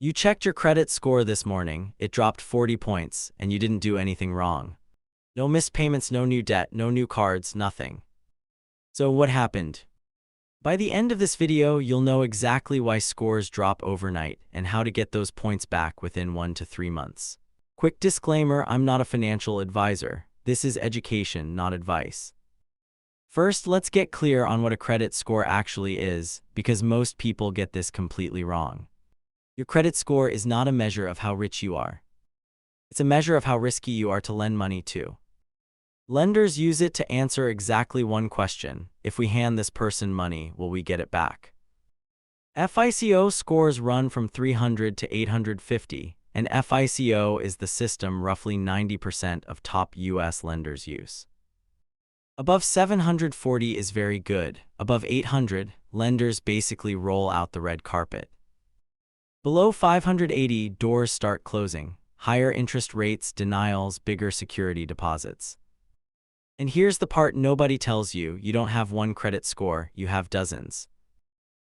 You checked your credit score this morning, it dropped 40 points, and you didn't do anything wrong. No missed payments, no new debt, no new cards, nothing. So what happened? By the end of this video, you'll know exactly why scores drop overnight and how to get those points back within 1 to 3 months. Quick disclaimer, I'm not a financial advisor. This is education, not advice. First, let's get clear on what a credit score actually is, because most people get this completely wrong. Your credit score is not a measure of how rich you are. It's a measure of how risky you are to lend money to. Lenders use it to answer exactly one question: if we hand this person money, will we get it back? FICO scores run from 300 to 850, and FICO is the system roughly 90% of top US lenders use. Above 740 is very good. Above 800, lenders basically roll out the red carpet. Below 580, doors start closing. Higher interest rates, denials, bigger security deposits. And here's the part nobody tells you: you don't have one credit score, you have dozens.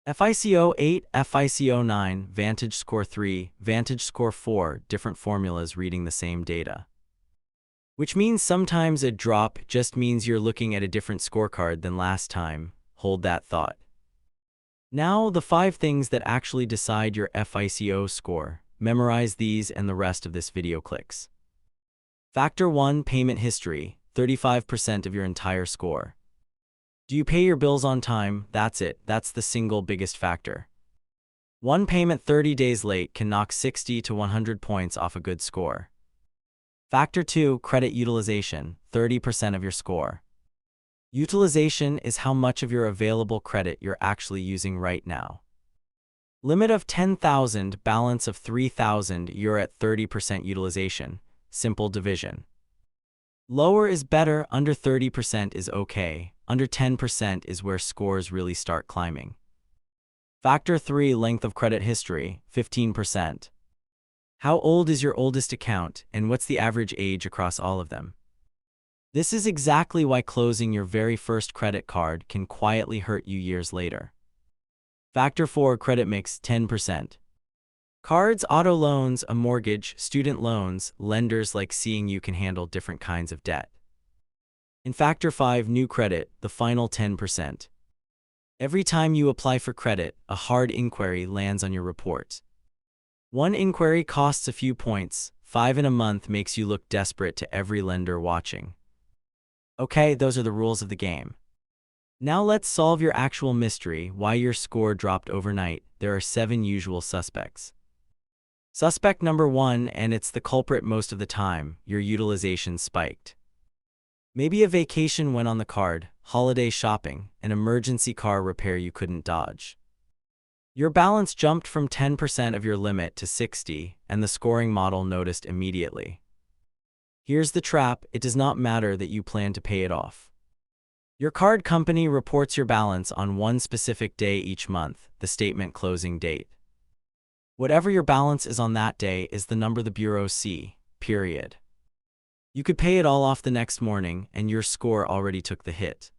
FICO 8, FICO 9, Vantage Score 3, Vantage Score 4, different formulas reading the same data. Which means sometimes a drop just means you're looking at a different scorecard than last time. Hold that thought. Now, the 5 things that actually decide your FICO score. Memorize these and the rest of this video clicks. Factor 1, payment history, 35% of your entire score. Do you pay your bills on time? That's it. That's the single biggest factor. One payment 30 days late can knock 60 to 100 points off a good score. Factor 2, credit utilization, 30% of your score. Utilization is how much of your available credit you're actually using right now. Limit of 10,000, balance of 3,000, you're at 30% utilization. Simple division. Lower is better, under 30% is okay, under 10% is where scores really start climbing. Factor 3, length of credit history, 15%. How old is your oldest account, and what's the average age across all of them? This is exactly why closing your very first credit card can quietly hurt you years later. Factor 4, credit mix, 10%. Cards, auto loans, a mortgage, student loans, lenders like seeing you can handle different kinds of debt. In Factor 5, new credit, the final 10%. Every time you apply for credit, a hard inquiry lands on your report. One inquiry costs a few points. 5 in a month makes you look desperate to every lender watching. Okay, those are the rules of the game. Now let's solve your actual mystery: why your score dropped overnight. There are 7 usual suspects. Suspect number 1, and it's the culprit most of the time: your utilization spiked. Maybe a vacation went on the card, holiday shopping, an emergency car repair you couldn't dodge. Your balance jumped from 10% of your limit to 60, and the scoring model noticed immediately. Here's the trap: it does not matter that you plan to pay it off. Your card company reports your balance on one specific day each month, the statement closing date. Whatever your balance is on that day is the number the bureaus see, period. You could pay it all off the next morning, and your score already took the hit.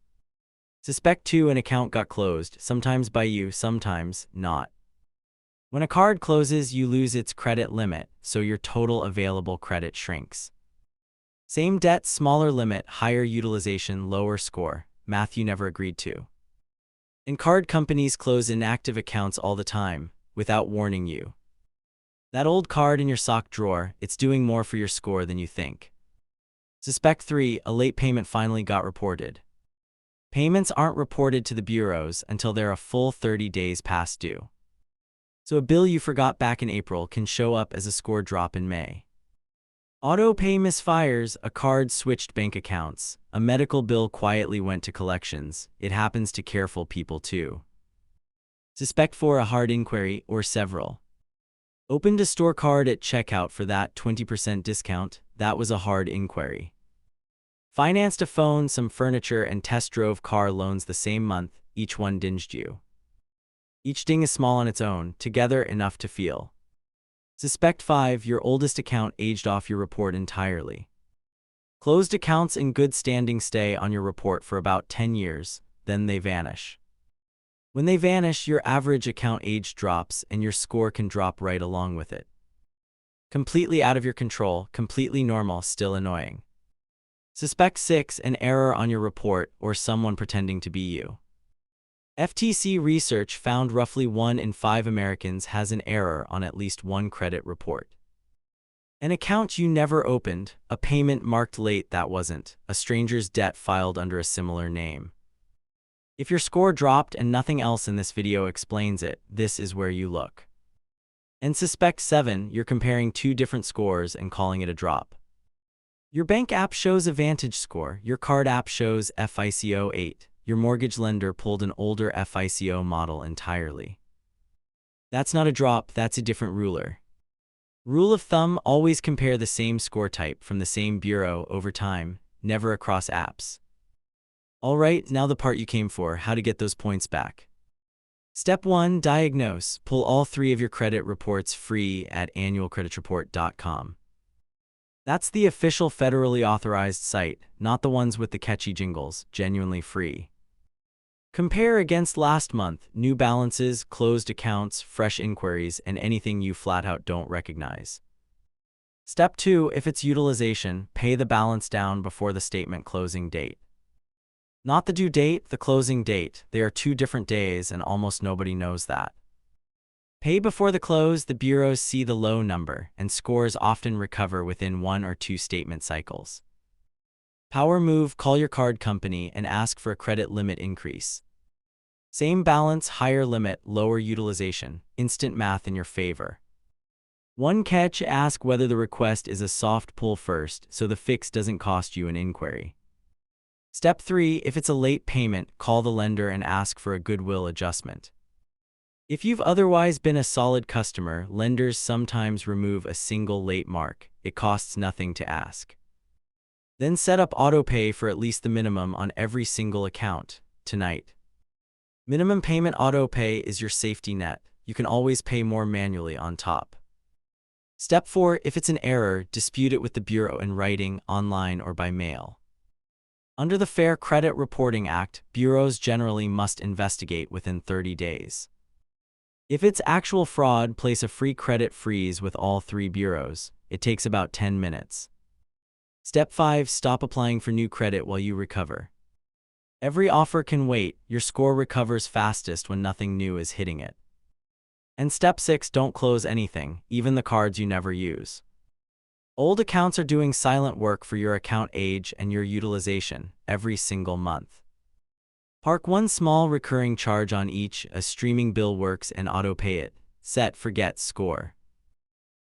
Suspect 2, an account got closed, sometimes by you, sometimes not. When a card closes, you lose its credit limit, so your total available credit shrinks. Same debt, smaller limit, higher utilization, lower score. Math you never agreed to. And card companies close inactive accounts all the time, without warning you. That old card in your sock drawer, it's doing more for your score than you think. Suspect 3, a late payment finally got reported. Payments aren't reported to the bureaus until they're a full 30 days past due. So a bill you forgot back in April can show up as a score drop in May. Auto pay misfires, a card switched bank accounts, a medical bill quietly went to collections. It happens to careful people too. Suspect 4, a hard inquiry, or several. Opened a store card at checkout for that 20% discount. That was a hard inquiry. Financed a phone, some furniture, and test drove car loans the same month. Each one dinged you. Each ding is small on its own, together enough to feel. Suspect 5, your oldest account aged off your report entirely. Closed accounts in good standing stay on your report for about 10 years, then they vanish. When they vanish, your average account age drops and your score can drop right along with it. Completely out of your control, completely normal, still annoying. Suspect 6, an error on your report or someone pretending to be you. FTC research found roughly 1 in 5 Americans has an error on at least one credit report. An account you never opened, a payment marked late that wasn't, a stranger's debt filed under a similar name. If your score dropped and nothing else in this video explains it, this is where you look. And suspect 7, you're comparing 2 different scores and calling it a drop. Your bank app shows a Vantage score, your card app shows FICO 8, your mortgage lender pulled an older FICO model entirely. That's not a drop, that's a different ruler. Rule of thumb, always compare the same score type from the same bureau over time, never across apps. Alright, now the part you came for, how to get those points back. Step 1, diagnose. Pull all 3 of your credit reports free at annualcreditreport.com. That's the official federally authorized site, not the ones with the catchy jingles, genuinely free. Compare against last month, new balances, closed accounts, fresh inquiries, and anything you flat out don't recognize. Step 2, if it's utilization, pay the balance down before the statement closing date. Not the due date, the closing date. They are 2 different days and almost nobody knows that. Pay before the close, the bureaus see the low number, and scores often recover within 1 or 2 statement cycles. Power move, call your card company and ask for a credit limit increase. Same balance, higher limit, lower utilization, instant math in your favor. One catch, ask whether the request is a soft pull first so the fix doesn't cost you an inquiry. Step 3, if it's a late payment, call the lender and ask for a goodwill adjustment. If you've otherwise been a solid customer, lenders sometimes remove a single late mark. It costs nothing to ask. Then set up autopay for at least the minimum on every single account, tonight. Minimum payment autopay is your safety net. You can always pay more manually on top. Step 4, if it's an error, dispute it with the bureau in writing, online, or by mail. Under the Fair Credit Reporting Act, bureaus generally must investigate within 30 days. If it's actual fraud, place a free credit freeze with all 3 bureaus. It takes about 10 minutes. Step 5, stop applying for new credit while you recover. Every offer can wait. Your score recovers fastest when nothing new is hitting it. And step 6, don't close anything, even the cards you never use. Old accounts are doing silent work for your account age and your utilization every single month. Park one small recurring charge on each, a streaming bill works and auto-pay it. Set, forget, score.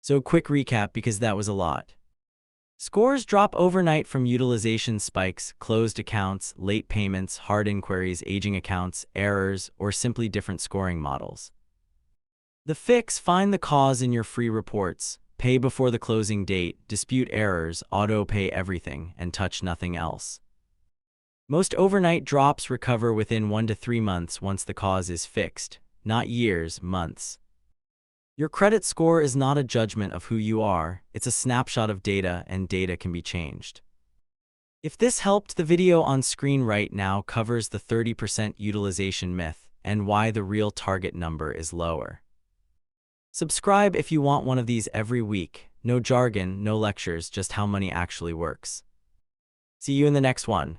So quick recap because that was a lot. Scores drop overnight from utilization spikes, closed accounts, late payments, hard inquiries, aging accounts, errors, or simply different scoring models. The fix, find the cause in your free reports, pay before the closing date, dispute errors, auto-pay everything, and touch nothing else. Most overnight drops recover within 1 to 3 months once the cause is fixed, not years, months. Your credit score is not a judgment of who you are, it's a snapshot of data, and data can be changed. If this helped, the video on screen right now covers the 30% utilization myth and why the real target number is lower. Subscribe if you want one of these every week. No jargon, no lectures, just how money actually works. See you in the next one.